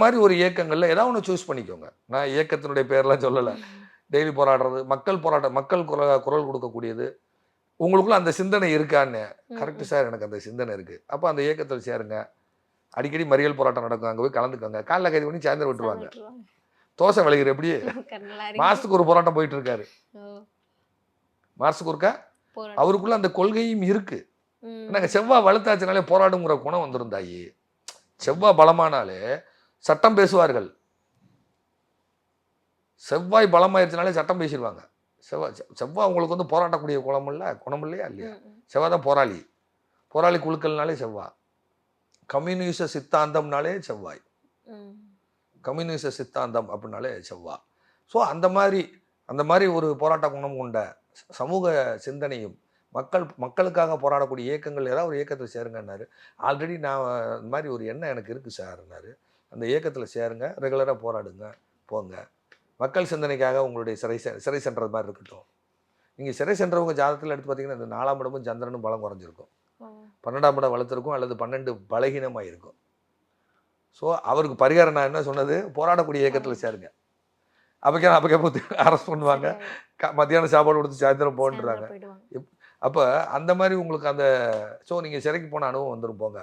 மாதிரி ஒரு இயக்கங்கள்ல ஏதாவது ஒன்று சூஸ் பண்ணிக்கோங்க. நான் இயக்கத்தினுடைய பேர்லாம் சொல்லலை. டெய்லி போராடுறது, மக்கள் போராட்டம், மக்கள் குரல் கொடுக்கக்கூடியது. உங்களுக்குள்ள அந்த சிந்தனை இருக்கான்னு. கரெக்டு சார், எனக்கு அந்த சிந்தனை இருக்கு. அப்போ அந்த இயக்கத்தில் சேருங்க. அடிக்கடி மறியல் போராட்டம் நடக்கும், அங்கே போய் கலந்துக்கோங்க. காலைல கைது பண்ணி சாயந்தரம் விட்டுருவாங்க. தோசை விளைகிற எப்படி மாசத்துக்கு ஒரு போராட்டம் போயிட்டு இருக்காரு. மாசத்துக்கு ஒருக்கா அவருக்குள்ள அந்த கொள்கையும் இருக்கு. நாங்கள் செவ்வாய் வலுத்தாச்சுனாலே போராடுங்கிற குணம் வந்துருந்தாயி. செவ்வாய் பலமானாலே சட்டம் பேசுவார்கள். செவ்வாய் பலமாயிருச்சுனாலே சட்டம் பேசிடுவாங்க. செவ்வாய் உங்களுக்கு வந்து போராட்டக்கூடிய குணம் இல்லையா இல்லையா? செவ்வாய் தான் போராளி. போராளி குழுக்கள்னாலே செவ்வாய். கம்யூனிச சித்தாந்தம்னாலே செவ்வாய். கம்யூனிச சித்தாந்தம் அப்படின்னாலே செவ்வாய். ஸோ அந்த மாதிரி ஒரு போராட்ட குணம் கொண்ட சமூக சிந்தனையும் மக்களுக்காக போராடக்கூடிய இயக்கங்கள் ஏதாவது ஒரு இயக்கத்தில் சேருங்கன்னாரு. ஆல்ரெடி நான் இந்த மாதிரி ஒரு எண்ணம் எனக்கு இருக்குது சார்னாரு. அந்த இயக்கத்தில் சேருங்க, ரெகுலராக போராடுங்க, போங்க. மக்கள் சிந்தனைக்காக உங்களுடைய சிறை சென்றது மாதிரி இருக்கட்டும். நீங்கள் சிறை சென்றவங்க ஜாதகத்தில் எடுத்து பார்த்தீங்கன்னா இந்த 4ஆம் இடமும் சந்திரனும் பலம் குறைஞ்சிருக்கும். 12ஆம் இடம் வளர்த்துருக்கும், அல்லது 12 பலகீனமாக இருக்கும். ஸோ அவருக்கு பரிகாரம் நான் என்ன சொன்னது, போராடக்கூடிய இயக்கத்தில் சேருங்க. அப்போ அரெஸ்ட் பண்ணுவாங்க, மத்தியானம் சாப்பாடு கொடுத்து சாயந்தரம் போன்றாங்க. அப்போ அந்த மாதிரி உங்களுக்கு அந்த ஸோ நீங்கள் சிறைக்கு போன அனுபவம் வந்துடும், போங்க.